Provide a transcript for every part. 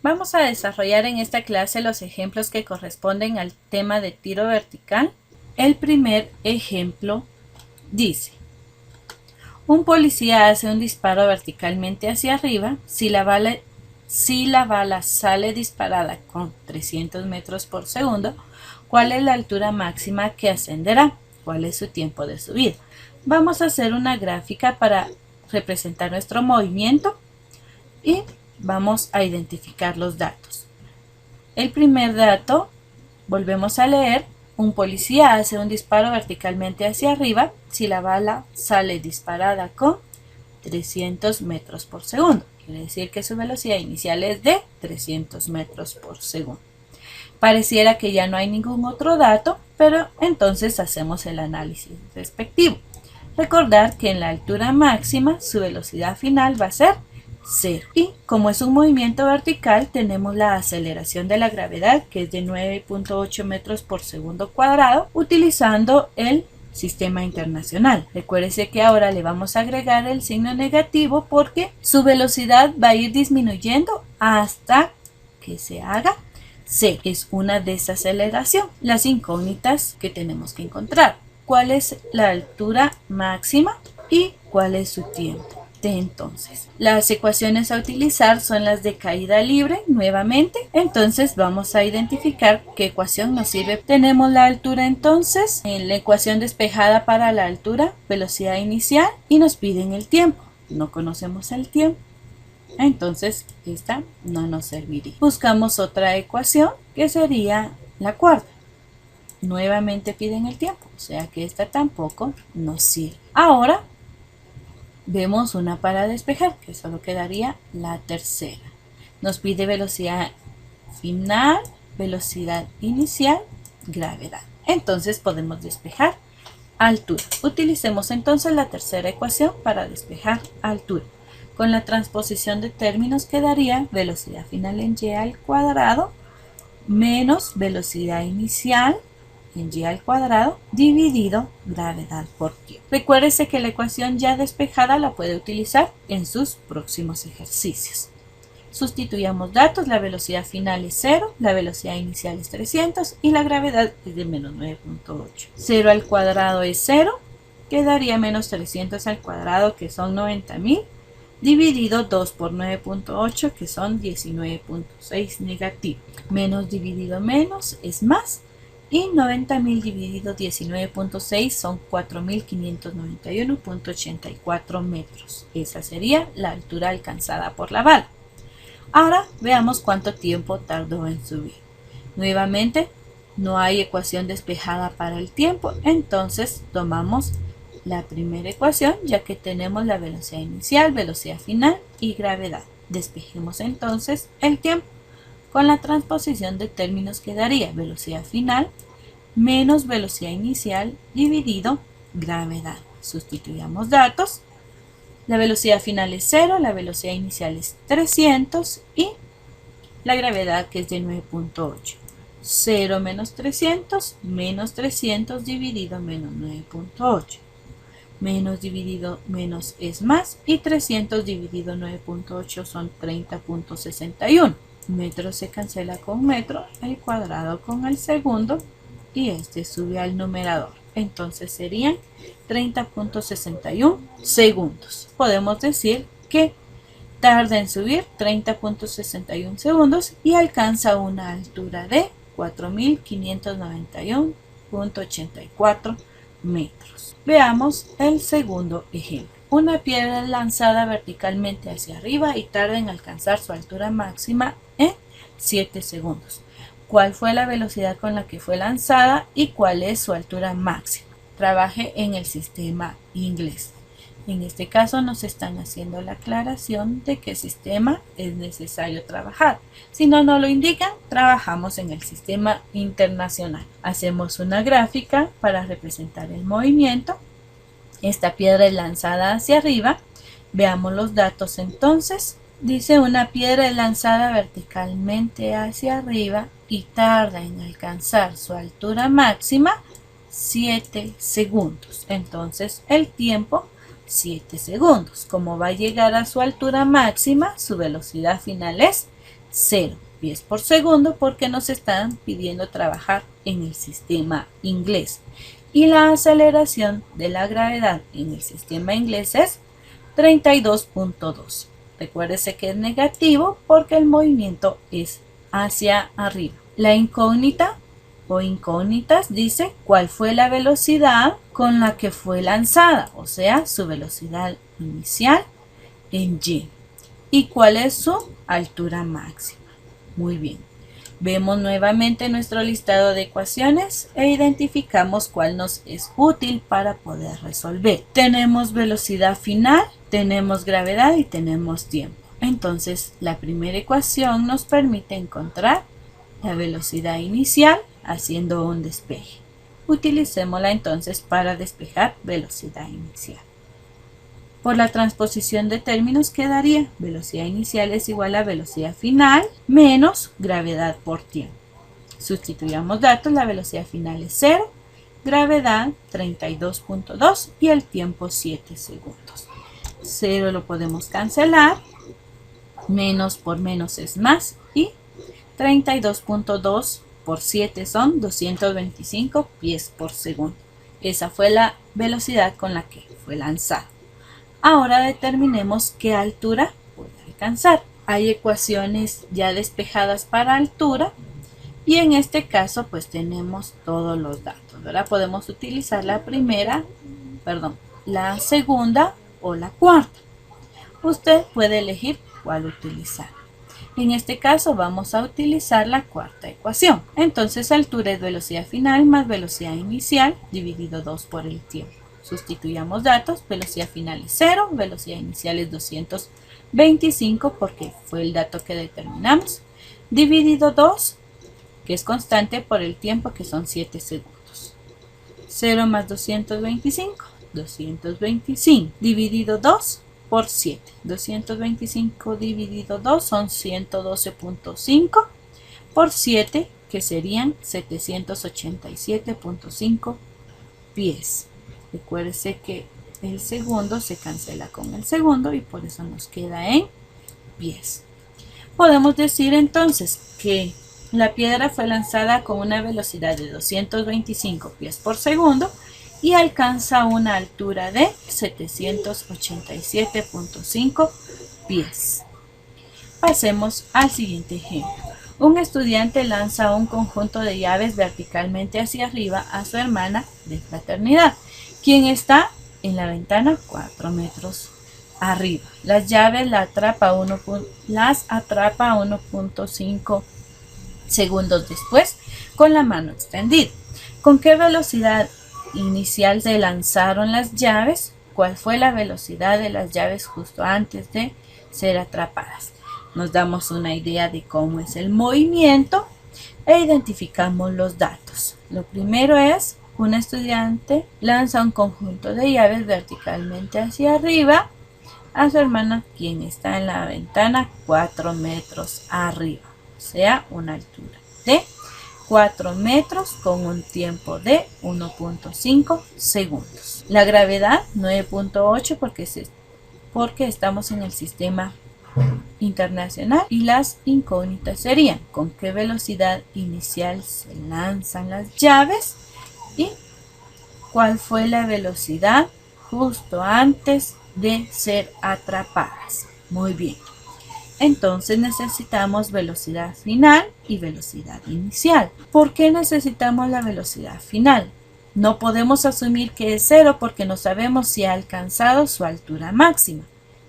Vamos a desarrollar en esta clase los ejemplos que corresponden al tema de tiro vertical. El primer ejemplo dice: un policía hace un disparo verticalmente hacia arriba. Si la bala sale disparada con 300 metros por segundo, ¿cuál es la altura máxima que ascenderá? ¿Cuál es su tiempo de subida? Vamos a hacer una gráfica para representar nuestro movimiento y vamos a identificar los datos. El primer dato, volvemos a leer: un policía hace un disparo verticalmente hacia arriba si la bala sale disparada con 300 metros por segundo. Quiere decir que su velocidad inicial es de 300 metros por segundo. Pareciera que ya no hay ningún otro dato, pero entonces hacemos el análisis respectivo. Recordar que en la altura máxima su velocidad final va a ser 0. Y como es un movimiento vertical, tenemos la aceleración de la gravedad, que es de 9.8 metros por segundo cuadrado, utilizando el sistema internacional. Recuérdese que ahora le vamos a agregar el signo negativo porque su velocidad va a ir disminuyendo hasta que se haga C, es una desaceleración. Las incógnitas que tenemos que encontrar: ¿cuál es la altura máxima y cuál es su tiempo? Entonces, las ecuaciones a utilizar son las de caída libre nuevamente. Entonces vamos a identificar qué ecuación nos sirve. Tenemos la altura entonces en la ecuación despejada para la altura, velocidad inicial, y nos piden el tiempo. No conocemos el tiempo, entonces esta no nos serviría. Buscamos otra ecuación que sería la cuarta. Nuevamente piden el tiempo, o sea que esta tampoco nos sirve. Ahora vemos una para despejar, que solo quedaría la tercera. Nos pide velocidad final, velocidad inicial, gravedad. Entonces podemos despejar altura. Utilicemos entonces la tercera ecuación para despejar altura. Con la transposición de términos quedaría velocidad final en y al cuadrado menos velocidad inicial en y al cuadrado dividido gravedad por tiempo. Recuérdese que la ecuación ya despejada la puede utilizar en sus próximos ejercicios. Sustituyamos datos: la velocidad final es 0, la velocidad inicial es 300 y la gravedad es de menos 9.8. 0 al cuadrado es 0, quedaría menos 300 al cuadrado, que son 90.000, dividido 2 por 9.8, que son 19.6 negativo. Menos dividido menos es más, y 90.000 dividido 19.6 son 4.591.84 metros. Esa sería la altura alcanzada por la bala. Ahora veamos cuánto tiempo tardó en subir. Nuevamente, no hay ecuación despejada para el tiempo, entonces tomamos la primera ecuación, ya que tenemos la velocidad inicial, velocidad final y gravedad. Despejemos entonces el tiempo. Con la transposición de términos quedaría velocidad final menos velocidad inicial dividido gravedad. Sustituyamos datos: la velocidad final es 0, la velocidad inicial es 300 y la gravedad, que es de 9.8. 0 menos 300 dividido menos 9.8. Menos dividido menos es más, y 300 dividido 9.8 son 30.61. Metro se cancela con metro, el cuadrado con el segundo, y este sube al numerador. Entonces serían 30.61 segundos. Podemos decir que tarda en subir 30.61 segundos y alcanza una altura de 4.591.84 metros. Veamos el segundo ejemplo. Una piedra es lanzada verticalmente hacia arriba y tarda en alcanzar su altura máxima en 7 segundos. ¿Cuál fue la velocidad con la que fue lanzada y cuál es su altura máxima? Trabaje en el sistema inglés. En este caso nos están haciendo la aclaración de qué sistema es necesario trabajar. Si no nos lo indican, trabajamos en el sistema internacional. Hacemos una gráfica para representar el movimiento. Esta piedra es lanzada hacia arriba. Veamos los datos entonces. Dice: una piedra es lanzada verticalmente hacia arriba y tarda en alcanzar su altura máxima 7 segundos. Entonces el tiempo 7 segundos. Como va a llegar a su altura máxima, su velocidad final es 0 pies por segundo porque nos están pidiendo trabajar en el sistema inglés. Y la aceleración de la gravedad en el sistema inglés es 32.2. Recuérdese que es negativo porque el movimiento es hacia arriba. La incógnita o incógnitas dice cuál fue la velocidad con la que fue lanzada, o sea, su velocidad inicial en y. ¿Y cuál es su altura máxima? Muy bien. Vemos nuevamente nuestro listado de ecuaciones e identificamos cuál nos es útil para poder resolver. Tenemos velocidad final, tenemos gravedad y tenemos tiempo. Entonces, la primera ecuación nos permite encontrar la velocidad inicial haciendo un despeje. Utilicémosla entonces para despejar velocidad inicial. Por la transposición de términos quedaría velocidad inicial es igual a velocidad final menos gravedad por tiempo. Sustituyamos datos, la velocidad final es 0, gravedad 32.2 y el tiempo 7 segundos. 0 lo podemos cancelar, menos por menos es más y 32.2 por 7 son 225 pies por segundo. Esa fue la velocidad con la que fue lanzado. Ahora determinemos qué altura puede alcanzar. Hay ecuaciones ya despejadas para altura y en este caso pues tenemos todos los datos, ¿verdad? Podemos utilizar la segunda o la cuarta. Usted puede elegir cuál utilizar. En este caso vamos a utilizar la cuarta ecuación. Entonces altura es velocidad final más velocidad inicial dividido 2 por el tiempo. Sustituyamos datos, velocidad final es 0, velocidad inicial es 225 porque fue el dato que determinamos, dividido 2, que es constante por el tiempo que son 7 segundos. 0 más 225, 225, dividido 2 por 7. 225 dividido 2 son 112.5 por 7, que serían 787.5 pies. Recuérdese que el segundo se cancela con el segundo y por eso nos queda en pies. Podemos decir entonces que la piedra fue lanzada con una velocidad de 225 pies por segundo y alcanza una altura de 787.5 pies. Pasemos al siguiente ejemplo. Un estudiante lanza un conjunto de llaves verticalmente hacia arriba a su hermana de fraternidad, quien está en la ventana 4 metros arriba. Las llaves las atrapa a 1.5 segundos después con la mano extendida. ¿Con qué velocidad inicial se lanzaron las llaves? ¿Cuál fue la velocidad de las llaves justo antes de ser atrapadas? Nos damos una idea de cómo es el movimiento e identificamos los datos. Lo primero es: un estudiante lanza un conjunto de llaves verticalmente hacia arriba a su hermana, quien está en la ventana 4 metros arriba, o sea, una altura de 4 metros con un tiempo de 1.5 segundos. La gravedad 9.8 porque estamos en el sistema internacional y las incógnitas serían: ¿con qué velocidad inicial se lanzan las llaves? ¿Y cuál fue la velocidad justo antes de ser atrapadas? Muy bien. Entonces necesitamos velocidad final y velocidad inicial. ¿Por qué necesitamos la velocidad final? No podemos asumir que es 0 porque no sabemos si ha alcanzado su altura máxima.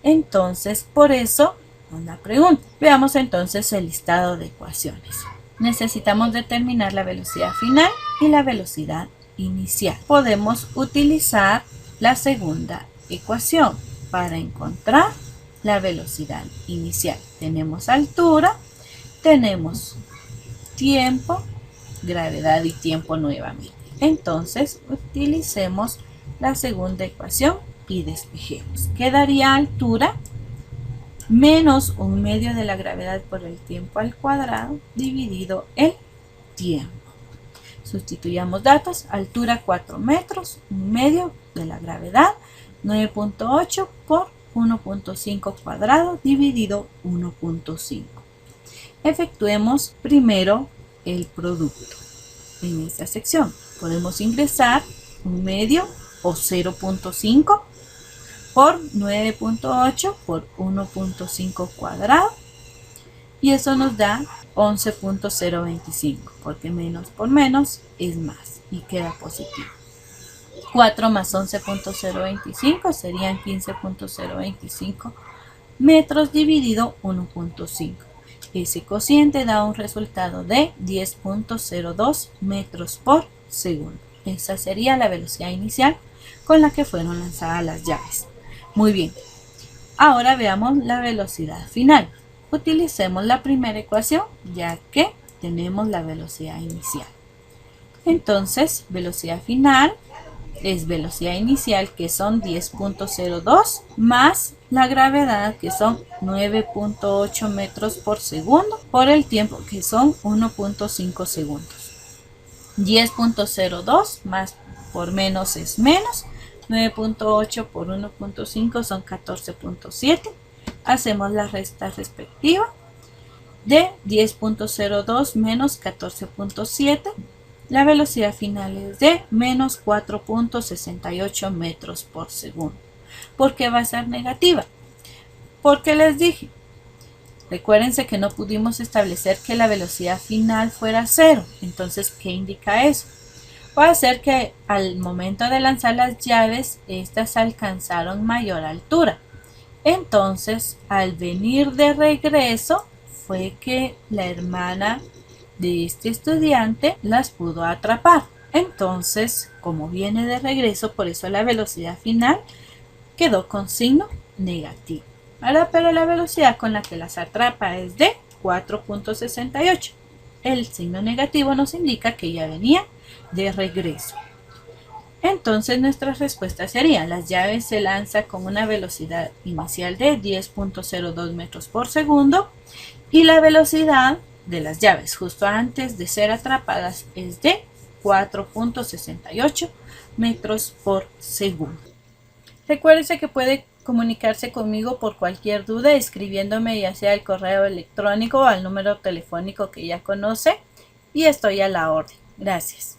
Entonces, por eso, una pregunta. Veamos entonces el listado de ecuaciones. Necesitamos determinar la velocidad final y la velocidad inicial. Podemos utilizar la segunda ecuación para encontrar la velocidad inicial. Tenemos altura, tenemos tiempo, gravedad y tiempo nuevamente. Entonces, utilicemos la segunda ecuación y despejemos. Quedaría altura menos 1/2 de la gravedad por el tiempo al cuadrado dividido el tiempo. Sustituyamos datos, altura 4 metros, 1/2 de la gravedad 9.8 por 1.5 cuadrado dividido 1.5. Efectuemos primero el producto. En esta sección podemos ingresar 1/2 o 0.5 por 9.8 por 1.5 cuadrado, y eso nos da 11.025, porque menos por menos es más y queda positivo. 4 más 11.025 serían 15.025 metros dividido 1.5. Ese cociente da un resultado de 10.02 metros por segundo. Esa sería la velocidad inicial con la que fueron lanzadas las llaves. Muy bien, ahora veamos la velocidad final. Utilicemos la primera ecuación, ya que tenemos la velocidad inicial. Entonces, velocidad final es velocidad inicial, que son 10.02, más la gravedad, que son 9.8 metros por segundo, por el tiempo, que son 1.5 segundos. 10.02 más por menos es menos. 9.8 por 1.5 son 14.7. Hacemos la resta respectiva de 10.02 menos 14.7. La velocidad final es de menos 4.68 metros por segundo. ¿Por qué va a ser negativa? Porque les dije, recuérdense que no pudimos establecer que la velocidad final fuera 0. Entonces, ¿qué indica eso? Puede ser que al momento de lanzar las llaves, estas alcanzaron mayor altura. Entonces, al venir de regreso, fue que la hermana de este estudiante las pudo atrapar. Entonces, como viene de regreso, por eso la velocidad final quedó con signo negativo. Ahora, pero la velocidad con la que las atrapa es de 4.68. El signo negativo nos indica que ya venía de regreso. Entonces nuestra respuesta sería: las llaves se lanzan con una velocidad inicial de 10.02 metros por segundo y la velocidad de las llaves justo antes de ser atrapadas es de 4.68 metros por segundo. Recuérdese que puede comunicarse conmigo por cualquier duda escribiéndome, ya sea al correo electrónico o al número telefónico que ya conoce, y estoy a la orden. Gracias.